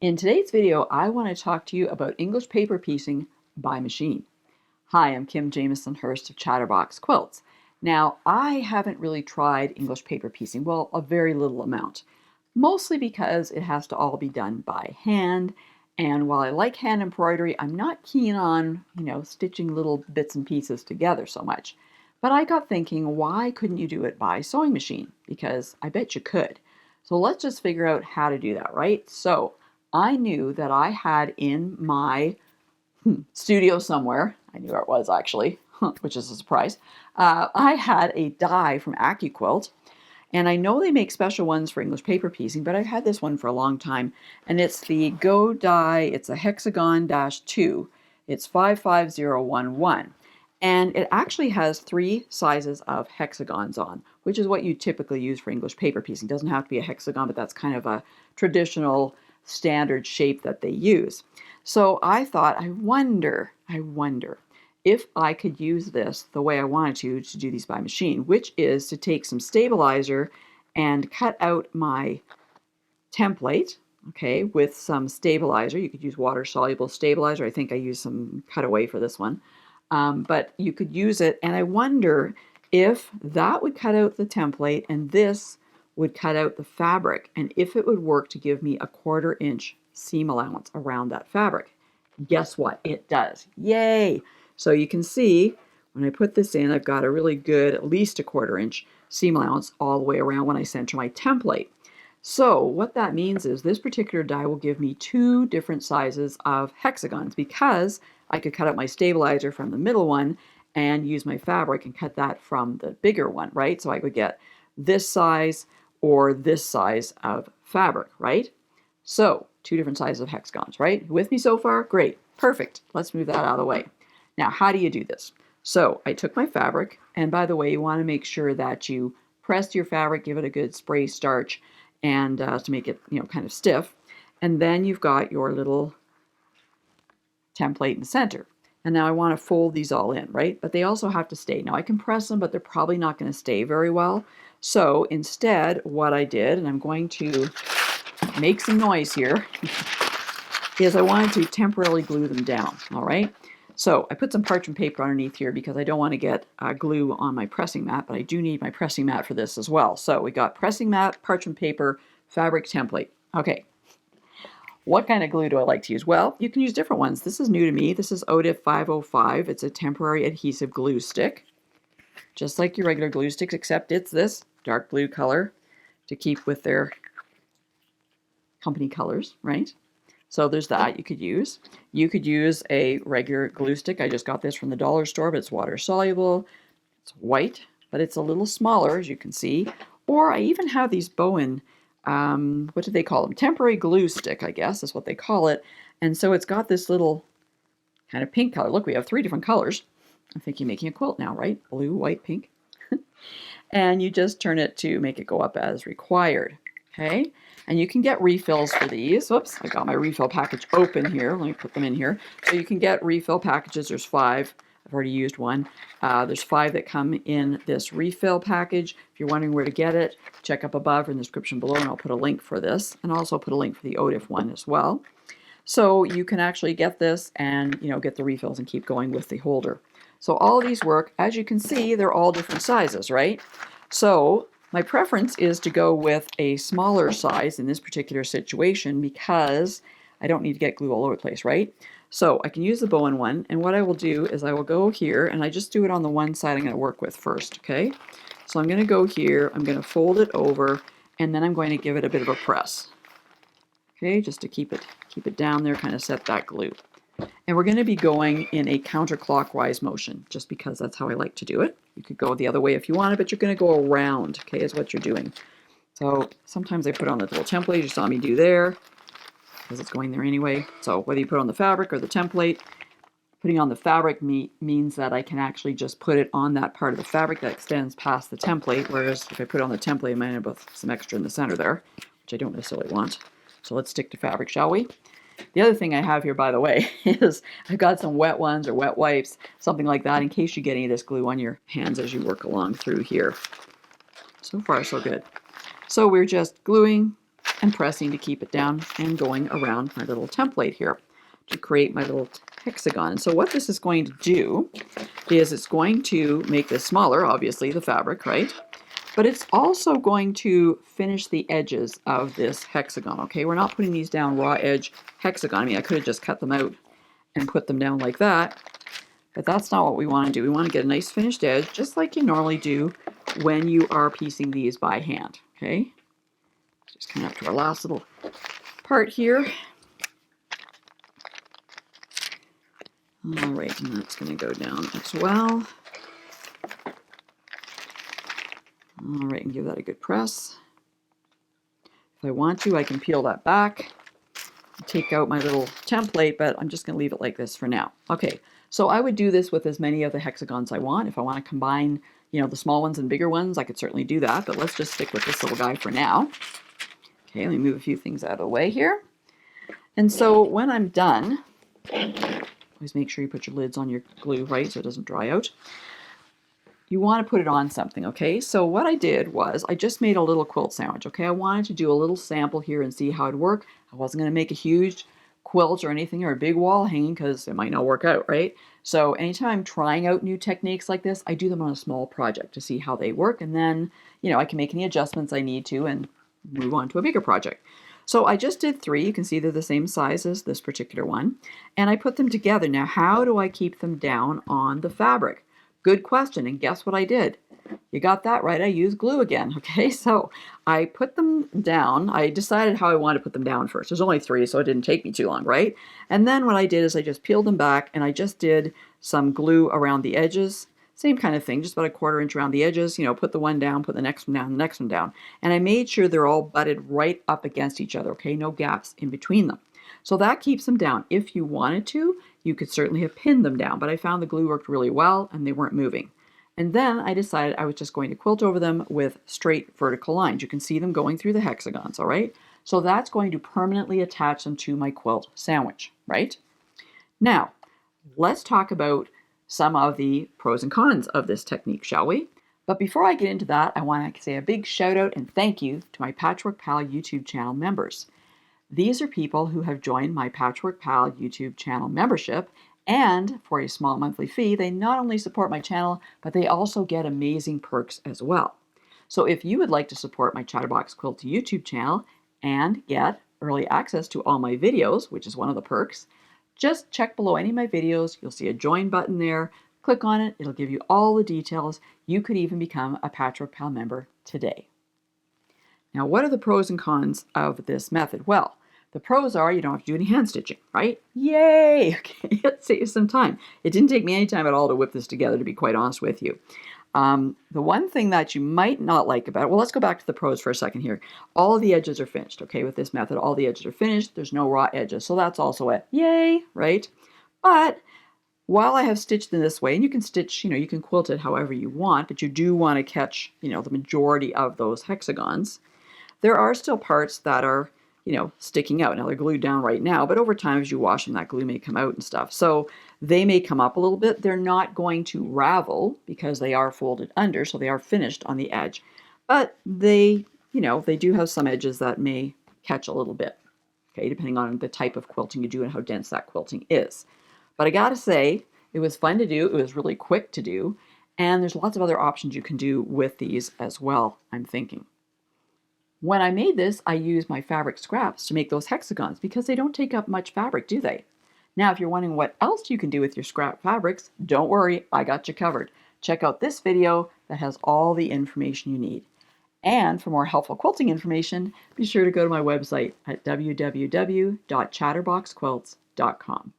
In today's video, I want to talk to you about English paper piecing by machine. Hi, I'm Kim Jamieson-Hirst of Chatterbox Quilts. Now, I haven't really tried English paper piecing, well, a very little amount, mostly because it has to all be done by hand. And while I like hand embroidery, I'm not keen on, stitching little bits and pieces together so much. But I got thinking, why couldn't you do it by sewing machine? Because I bet you could. So let's just figure out how to do that, right? So I knew that I had in my studio somewhere, I knew where it was actually, which is a surprise, I had a die from AccuQuilt, and I know they make special ones for English paper piecing, but I've had this one for a long time, and it's the GO die. It's a hexagon -2. It's 55011. And it actually has 3 sizes of hexagons on, which is what you typically use for English paper piecing. It doesn't have to be a hexagon, but that's kind of a traditional standard shape that they use. So I thought, I wonder if I could use this the way I wanted to do these by machine, which is to take some stabilizer and cut out my template, okay, with some stabilizer. You could use water-soluble stabilizer. I think I used some cutaway for this one. But you could use it, and I wonder if that would cut out the template and this would cut out the fabric, and if it would work to give me a 1/4 inch seam allowance around that fabric. Guess what? It does. Yay! So you can see when I put this in, I've got a really good, at least a 1/4 inch seam allowance all the way around when I center my template. So what that means is this particular die will give me 2 different sizes of hexagons, because I could cut out my stabilizer from the middle one and use my fabric and cut that from the bigger one, right? So I would get this size or this size of fabric, right? So 2 different sizes of hexagons, right? With me so far? Great. Perfect. Let's move that out of the way. Now, how do you do this? So I took my fabric, and by the way, you want to make sure that you press your fabric, give it a good spray starch, and to make it, kind of stiff. And then you've got your little template in the center. And now I want to fold these all in, right? But they also have to stay. Now I can press them, but they're probably not going to stay very well. So instead, what I did, and I'm going to make some noise here, is I wanted to temporarily glue them down, all right? So I put some parchment paper underneath here because I don't want to get glue on my pressing mat, but I do need my pressing mat for this as well. So we got pressing mat, parchment paper, fabric template. Okay. What kind of glue do I like to use? Well, you can use different ones. This is new to me. This is Odif 505. It's a temporary adhesive glue stick, just like your regular glue sticks, except it's this dark blue color to keep with their company colors, right? So there's that you could use. You could use a regular glue stick. I just got this from the dollar store, but it's water soluble. It's white, but it's a little smaller, as you can see. Or I even have these Bohin, what do they call them? Temporary glue stick, I guess is what they call it. And so it's got this little kind of pink color. Look, we have 3 different colors. I'm thinking making a quilt now, right? Blue, white, pink. And you just turn it to make it go up as required. Okay, and you can get refills for these. Whoops, I got my refill package open here. Let me put them in here. So you can get refill packages. There's 5. I've already used one. There's 5 that come in this refill package. If you're wondering where to get it, check up above or in the description below, and I'll put a link for this, and also put a link for the Odif one as well. So you can actually get this and get the refills and keep going with the holder. So all of these work. As you can see, they're all different sizes, right? So my preference is to go with a smaller size in this particular situation because I don't need to get glue all over the place, right? So I can use the Bohin one, and what I will do is I will go here, and I just do it on the one side I'm going to work with first, okay? So I'm going to go here, I'm going to fold it over, and then I'm going to give it a bit of a press, okay, just to keep it down there, kind of set that glue. And we're going to be going in a counterclockwise motion, just because that's how I like to do it. You could go the other way if you wanted, but you're going to go around, okay, is what you're doing. So sometimes I put on the little template you saw me do there, because it's going there anyway. So whether you put on the fabric or the template, putting on the fabric means that I can actually just put it on that part of the fabric that extends past the template, whereas if I put on the template, I might end up with some extra in the center there, which I don't necessarily want. So let's stick to fabric, shall we? The other thing I have here, by the way, is I've got some wet ones or wet wipes, something like that, in case you get any of this glue on your hands as you work along through here. So far, so good. So we're just gluing and pressing to keep it down and going around my little template here to create my little hexagon. So what this is going to do is it's going to make this smaller, obviously the fabric, right? But it's also going to finish the edges of this hexagon, okay? We're not putting these down raw edge hexagon. I mean, I could have just cut them out and put them down like that, but that's not what we want to do. We want to get a nice finished edge, just like you normally do when you are piecing these by hand, okay? Just coming up to our last little part here. All right, and that's going to go down as well. All right, and give that a good press. If I want to, I can peel that back, take out my little template, but I'm just going to leave it like this for now. Okay, so I would do this with as many of the hexagons I want. If I want to combine, you know, the small ones and bigger ones, I could certainly do that, but let's just stick with this little guy for now. Okay, let me move a few things out of the way here. And so when I'm done, always make sure you put your lids on your glue, right, so it doesn't dry out. You want to put it on something, okay? So what I did was I just made a little quilt sandwich, okay? I wanted to do a little sample here and see how it'd work. I wasn't going to make a huge quilt or anything or a big wall hanging because it might not work out, right? So anytime I'm trying out new techniques like this, I do them on a small project to see how they work, and then, you know, I can make any adjustments I need to and move on to a bigger project. So I just did 3. You can see they're the same size as this particular one, and I put them together. Now, how do I keep them down on the fabric? Good question, and guess what I did? You got that right, I used glue again, okay? So I put them down. I decided how I wanted to put them down first. There's only 3, so it didn't take me too long, right? And then what I did is I just peeled them back, and I just did some glue around the edges. Same kind of thing, just about a 1/4 inch around the edges, you know, put the one down, put the next one down, the next one down. And I made sure they're all butted right up against each other, okay? No gaps in between them. So that keeps them down. If you wanted to, you could certainly have pinned them down, but I found the glue worked really well and they weren't moving. And then I decided I was just going to quilt over them with straight vertical lines. You can see them going through the hexagons, all right? So that's going to permanently attach them to my quilt sandwich, right? Now, let's talk about some of the pros and cons of this technique, shall we? But before I get into that, I want to say a big shout out and thank you to my Patchwork Pal YouTube channel members. These are people who have joined my Patchwork Pal YouTube channel membership, and for a small monthly fee, they not only support my channel, but they also get amazing perks as well. So if you would like to support my Chatterbox Quilts YouTube channel and get early access to all my videos, which is one of the perks, just check below any of my videos. You'll see a join button there. Click on it. It'll give you all the details. You could even become a Patchwork Pal member today. Now, what are the pros and cons of this method? Well, the pros are you don't have to do any hand stitching, right? Yay! Okay, it saves some time. It didn't take me any time at all to whip this together, to be quite honest with you. The one thing that you might not like about it, well, let's go back to the pros for a second here. All of the edges are finished, okay? With this method, all the edges are finished. There's no raw edges, so that's also a yay, right? But while I have stitched in this way, and you can stitch, you know, you can quilt it however you want, but you do want to catch, you know, the majority of those hexagons, there are still parts that are, you know, sticking out. Now they're glued down right now, but over time as you wash them, that glue may come out and stuff. So they may come up a little bit. They're not going to ravel because they are folded under, so they are finished on the edge. But they, you know, they do have some edges that may catch a little bit, okay, depending on the type of quilting you do and how dense that quilting is. But I gotta say, it was fun to do. It was really quick to do. And there's lots of other options you can do with these as well, I'm thinking. When I made this, I used my fabric scraps to make those hexagons because they don't take up much fabric, do they? Now, if you're wondering what else you can do with your scrap fabrics, don't worry, I got you covered. Check out this video that has all the information you need. And for more helpful quilting information, be sure to go to my website at www.chatterboxquilts.com.